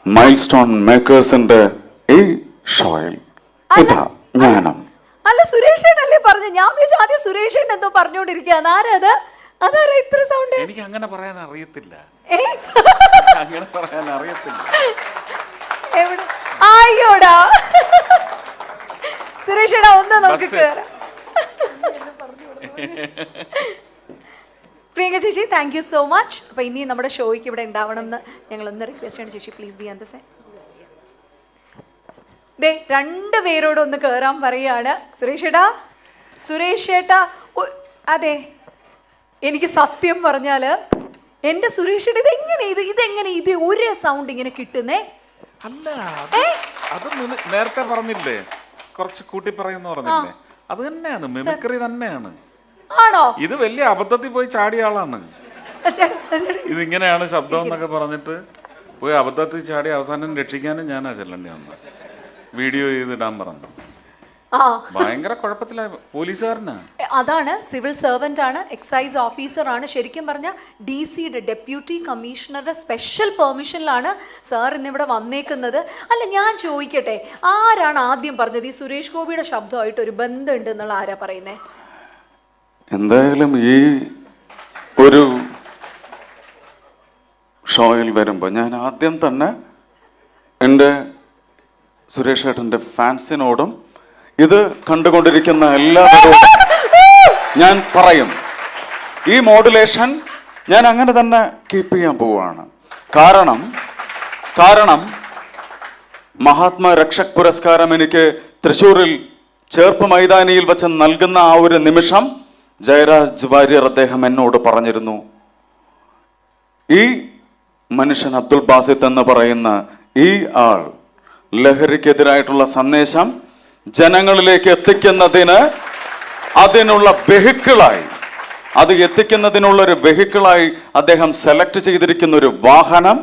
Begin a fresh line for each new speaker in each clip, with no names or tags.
Mile stone മേക്കേഴ്സിന്റെ ഈ ഷോയിൽ ഇതാ ഞാനും.
അല്ല സുരേഷേട്ടല്ലേ പറഞ്ഞു? ഞാൻ വിചാരിച്ചു ആദ്യം സുരേഷേട്ടൻ എന്തോ പറഞ്ഞോണ്ടിരിക്കുകയാണ്. ആരത്? അതാരാ ഇത്ര സൗണ്ട്?
എനിക്ക് അങ്ങനെ പറയാൻ അറിയത്തില്ല. അങ്ങനെ പറയാൻ അറിയത്തില്ല.
എവിടെ? അയ്യോടാ സുരേഷേട്ടാ, ഒന്ന് നമുക്ക് കേറാം. പ്രിയങ്ക ചേച്ചി, താങ്ക് യു സോ മച്ച്. അപ്പൊ ഇനി നമ്മുടെ ഷോയ്ക്ക് ഇവിടെ ഉണ്ടാവണം എന്ന് ഞങ്ങൾ ഒന്ന് റിക്വസ്റ്റ് ആണ്. ചേച്ചി please be on the side. ദേ രണ്ടുപേരോട് ഒന്ന് കേറാൻ പറയാണ്. സുരേഷേട്ടാ അതെ, എനിക്ക് സത്യം പറഞ്ഞാല് എന്റെ സുരേഷേട്ട ഇതെങ്ങനെ ഇത് ഒരേ സൗണ്ട് ഇങ്ങനെ കിട്ടുന്നേ?
അല്ല, അത് നേരത്തെ പറഞ്ഞില്ലേ, കുറച്ച് കൂട്ടി പറയുന്ന പറഞ്ഞില്ലേ, അത് തന്നെയാണ്, മിമിക്രി തന്നെയാണ്.
ആണോ?
ഇത് വലിയ അബദ്ധത്തിൽ പോയി ചാടിയ ആളാണ്. ഇതിങ്ങനെയാണ് ശബ്ദം എന്നൊക്കെ പറഞ്ഞിട്ട് പോയി അബദ്ധത്തിൽ ചാടി അവസാനം രക്ഷിക്കാനും ഞാനാ ചെല്ലേണ്ടി വന്നത്. വീഡിയോ ചെയ്തിടാൻ പറഞ്ഞു. ഭയങ്കര കുഴപ്പത്തിലായ പോലീസുകാരനാ.
അതാണ്, സിവിൽ സർവന്റ് ആണ്, എക്സൈസ് ഓഫീസർ ആണ്. ശരിക്കും പറഞ്ഞാൽ DC-യുടെ ഡെപ്യൂട്ടി കമ്മീഷണറുടെ സ്പെഷ്യൽ പെർമിഷനിലാണ് സാർ ഇന്നിവിടെ വന്നേക്കുന്നത്. അല്ല ഞാൻ ചോദിക്കട്ടെ, ആരാണ് ആദ്യം പറഞ്ഞത് ഈ സുരേഷ് ഗോപിയുടെ ശബ്ദമായിട്ട് ഒരു ബന്ധമുണ്ട് എന്നുള്ള ആരാ പറയുന്നേ?
എന്തായാലും ഈ ഒരു ഷോയിൽ വരുമ്പോൾ ഞാൻ ആദ്യം തന്നെ എൻ്റെ സുരേഷ് ഏട്ടൻ്റെ ഫാൻസിനോടും ഇത് കണ്ടുകൊണ്ടിരിക്കുന്ന എല്ലാവരോടും ഞാൻ പറയും, ഈ മോഡുലേഷൻ ഞാൻ അങ്ങനെ തന്നെ കീപ്പ് ചെയ്യാൻ പോവുകയാണ്. കാരണം മഹാത്മാ രക്ഷക് പുരസ്കാരം എനിക്ക് തൃശ്ശൂരിൽ ചേർപ്പ് മൈതാനിയിൽ വെച്ച് നൽകുന്ന ആ ഒരു നിമിഷം ജയരാജ് വാര്യർ അദ്ദേഹം എന്നോട് പറഞ്ഞിരുന്നു, ഈ മനുഷ്യൻ അബ്ദുൽ ബാസിത്ത് എന്ന് പറയുന്ന ഈ ആൾ ലഹരിക്കെതിരായിട്ടുള്ള സന്ദേശം ജനങ്ങളിലേക്ക് എത്തിക്കുന്നതിന് അതിനുള്ള വെഹിക്കിളായി, അത് എത്തിക്കുന്നതിനുള്ള ഒരു വെഹിക്കിളായി അദ്ദേഹം സെലക്ട് ചെയ്തിരിക്കുന്ന ഒരു വാഹനം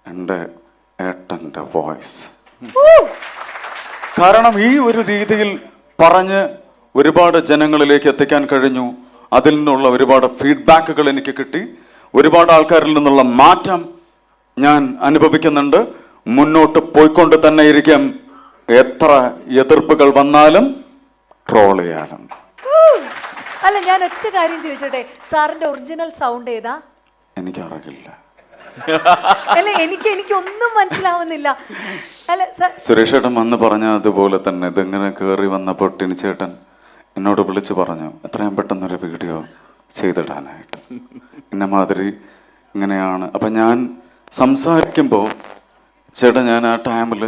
എൻ്റെ ഏട്ടൻ്റെ വോയിസ്. കാരണം ഈ ഒരു രീതിയിൽ പറഞ്ഞ് ഒരുപാട് ജനങ്ങളിലേക്ക് എത്തിക്കാൻ കഴിഞ്ഞു. അതിൽ നിന്നുള്ള ഒരുപാട് ഫീഡ്ബാക്കുകൾ എനിക്ക് കിട്ടി. ഒരുപാട് ആൾക്കാരിൽ നിന്നുള്ള മാറ്റം ഞാൻ അനുഭവിക്കുന്നുണ്ട്. മുന്നോട്ട് പോയിക്കൊണ്ട് തന്നെ ഇരിക്കും. എത്ര എതിർപ്പുകൾ വന്നാലും ട്രോൾ ചെയ്യാനും.
അല്ല ഞാൻ ഒറ്റ കാര്യം ചോദിച്ചോട്ടെ, സാറിന്റെ ഒറിജിനൽ സൗണ്ട് ഏതാ?
എനിക്കറിയില്ല.
അല്ല എനിക്കൊന്നും മനസ്സിലാവുന്നില്ല. അല്ല
സുരേഷ് ചേട്ടൻ വന്ന് പറഞ്ഞ അതുപോലെ തന്നെ ഇതിങ്ങനെ കയറി വന്നപ്പോൾ ടിനിച്ചേട്ടൻ എന്നോട് വിളിച്ചു പറഞ്ഞു, എത്രയും പെട്ടെന്നൊരു വീഡിയോ ചെയ്തിടാനായിട്ട്, ഇന്ന മാതിരി ഇങ്ങനെയാണ്. അപ്പം ഞാൻ സംസാരിക്കുമ്പോൾ ചേട്ടൻ, ഞാൻ ആ ടൈമിൽ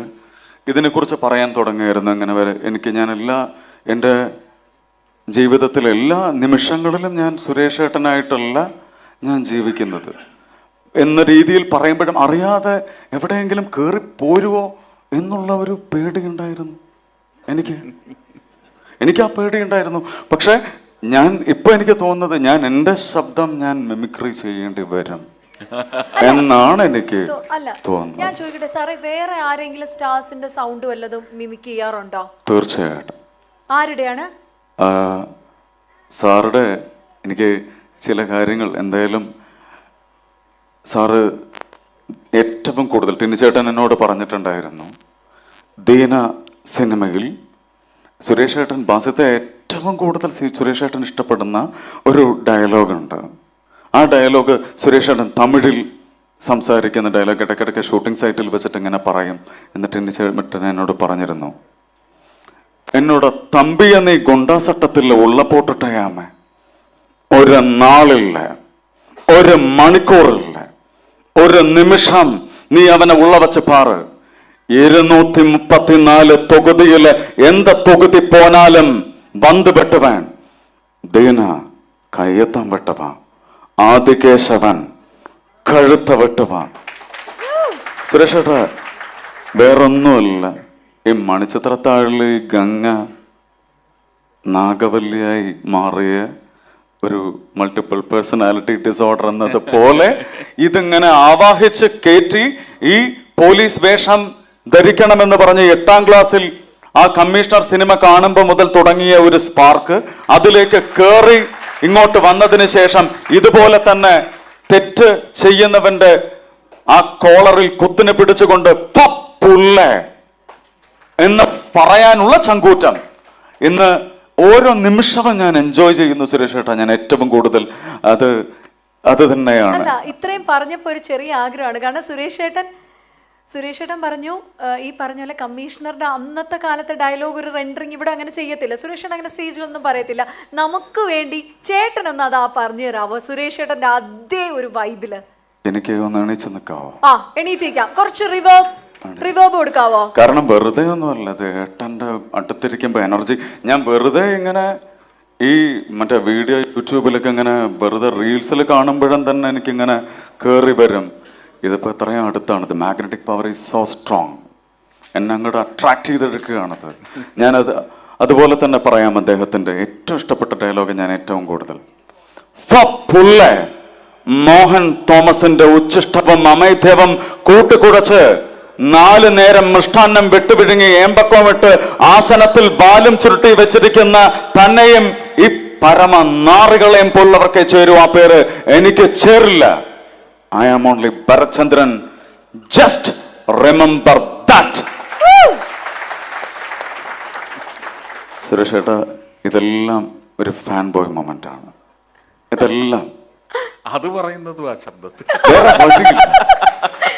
ഇതിനെക്കുറിച്ച് പറയാൻ തുടങ്ങിയായിരുന്നു. അങ്ങനെ വരെ ഞാൻ എൻ്റെ ജീവിതത്തിലെ എല്ലാ നിമിഷങ്ങളിലും ഞാൻ സുരേഷ് ഏട്ടനായിട്ടല്ല ഞാൻ ജീവിക്കുന്നത് എന്ന രീതിയിൽ പറയുമ്പോഴും അറിയാതെ എവിടെയെങ്കിലും കയറിപ്പോരുവോ എന്നുള്ള ഒരു പേടിയുണ്ടായിരുന്നു എനിക്ക് ആ പേടിയുണ്ടായിരുന്നു. പക്ഷെ ഇപ്പൊ എനിക്ക് തോന്നുന്നത് ഞാൻ എൻ്റെ ശബ്ദം ഞാൻ മിമിക്രി ചെയ്യേണ്ടി വരും എന്നാണ് എനിക്ക് തോന്നുന്നത്.
ഞാൻ ചോദിക്കട്ടെ സാറേ, വേറെ ആരെങ്കിലും സ്റ്റാർസിന്റെ സൗണ്ട് വല്ലതും മിമിക് ചെയ്യാറുണ്ടോ?
തീർച്ചയായിട്ടും.
ആരുടെയാണ്?
സാറുടെ എനിക്ക് ചില കാര്യങ്ങൾ എന്തായാലും സാറ് ഏറ്റവും കൂടുതൽ ടിനിച്ചേട്ടൻ എന്നോട് പറഞ്ഞിട്ടുണ്ടായിരുന്നു, ദീന സിനിമയിൽ സുരേഷ് ഏട്ടൻ ബാസിത്തെ ഏറ്റവും കൂടുതൽ സുരേഷ് ഏട്ടൻ ഇഷ്ടപ്പെടുന്ന ഒരു ഡയലോഗുണ്ട്. ആ ഡയലോഗ് സുരേഷ് ഏട്ടൻ തമിഴിൽ സംസാരിക്കുന്ന ഡയലോഗ് ഇടയ്ക്കിടയ്ക്ക് ഷൂട്ടിംഗ് സൈറ്റിൽ വെച്ചിട്ട് ഇങ്ങനെ പറയും. എന്നിട്ട് ടിനിച്ചേട്ടൻ എന്നോട് പറഞ്ഞിരുന്നു, എന്നോട് തമ്പിയ നീ ഗുണ്ടാസട്ടത്തിൽ ഉള്ളപ്പോട്ടിട്ടയാമേ, ഒരു നാളില്ല, ഒരു മണിക്കൂറില്ല, ഒരു നിമിഷം നീ അവനെ ഉള്ളവച്ച് പാറ്. 234 തൊകുതിയില് എന്ത് തൊകുതി പോനാലും വന്ന് വെട്ടുവാൻ ദീന കയ്യത്തം വെട്ടുവാൻ, ആദികേശവൻ കഴുത്ത വെട്ടുവാൻ. സുരേഷ് ഏട്ടാ വേറൊന്നുമല്ല, ഈ മണിച്ചിത്രത്താഴില് ഗംഗ നാഗവല്ലിയായി മാറിയ ഒരു മൾട്ടിപ്പിൾ പേഴ്സണാലിറ്റി ഡിസോർഡർ എന്നത് പോലെ ഇതിങ്ങനെ ആവാഹിച്ച് കയറ്റി ഈ പോലീസ് വേഷം ധരിക്കണമെന്ന് പറഞ്ഞ് 8ാം ക്ലാസ്സിൽ ആ കമ്മീഷണർ സിനിമ കാണുമ്പോൾ മുതൽ തുടങ്ങിയ ഒരു സ്പാർക്ക് അതിലേക്ക് കയറി ഇങ്ങോട്ട് വന്നതിന് ശേഷം ഇതുപോലെ തന്നെ തെറ്റ് ചെയ്യുന്നവന്റെ ആ കോളറിൽ കുത്തിനെ പിടിച്ചുകൊണ്ട് പുല്ലേ എന്ന് പറയാനുള്ള ചങ്കൂറ്റം ഇന്ന് ഓരോ നിമിഷവും ഞാൻ എൻജോയ് ചെയ്യുന്നു സുരേഷ് ഏട്ടാ. ഞാൻ ഏറ്റവും കൂടുതൽ അത് തന്നെയാണ്.
അല്ല, ഇത്രയും പറഞ്ഞപ്പോ ഒരു ചെറിയ ആഗ്രഹമാണ്. കാരണം സുരേഷ് ഏട്ടൻ പറഞ്ഞു ഈ പറഞ്ഞ പോലെ കമ്മീഷണറുടെ അന്നത്തെ കാലത്തെ ഡയലോഗ് ഒരു റെൻഡറിങ് ഇവിടെ അങ്ങനെ ചെയ്യത്തില്ല. സുരേഷ് ഏട്ടൻ അങ്ങനെ സ്റ്റേജിലൊന്നും പറയത്തില്ല. നമുക്ക് വേണ്ടി ചേട്ടനൊന്ന് അതാ പറഞ്ഞു തരാവോ സുരേഷ് ഏട്ടന്റെ അതേ ഒരു വൈബില്?
എനിക്ക് ഒന്ന് എണീച്ച് നിൽക്കാവോ?
എണീറ്റിരിക്കാം. കുറച്ച് റിവേർബ് കൊടുക്കാവോ?
കാരണം വെറുതെ ഒന്നുമല്ല, അത് ഏട്ടൻ്റെ അടുത്തിരിക്കുമ്പോൾ എനർജി. ഞാൻ വെറുതെ ഇങ്ങനെ ഈ മറ്റേ വീഡിയോ യൂട്യൂബിലൊക്കെ ഇങ്ങനെ വെറുതെ റീൽസിൽ കാണുമ്പോഴും തന്നെ എനിക്കിങ്ങനെ കയറി വരും. ഇതിപ്പോൾ എത്രയും അടുത്താണ്. ഇത് magnetic power is so strong. എന്നെ അങ്ങോട്ട് അട്രാക്ട് ചെയ്തെടുക്കുകയാണത്. ഞാനത് അതുപോലെ തന്നെ പറയാം. അദ്ദേഹത്തിൻ്റെ ഏറ്റവും ഇഷ്ടപ്പെട്ട ഡയലോഗ് ഞാൻ ഏറ്റവും കൂടുതൽ മോഹൻ തോമസിന്റെ ഉച്ഛിഷ്ടവും അമൈഥ്യവും കൂട്ടുകുടച്ച് 4 നേരം മൃഷ്ടാന്നം വെട്ടുപിഴുങ്ങി ഏമ്പക്കം ഇട്ട് ആസനത്തിൽ ബാലും ചുരുട്ടി വെച്ചിരിക്കുന്ന തന്നെയും ഈ പരമ നാറികളെയും പോലുള്ളവർക്കേ ചേരും. ആ പേര് എനിക്ക് ചേരില്ല. I am only Bharachandran. Just remember that. Suresh ഏട്ടാ, ഇതെല്ലാം ഒരു ഫാൻ ബോയ് മൊമെന്റ് ആണ്. ഇതെല്ലാം
അത് പറയുന്നതും ആ ശബ്ദത്തിൽ
വേറെ വഴിയില്ല.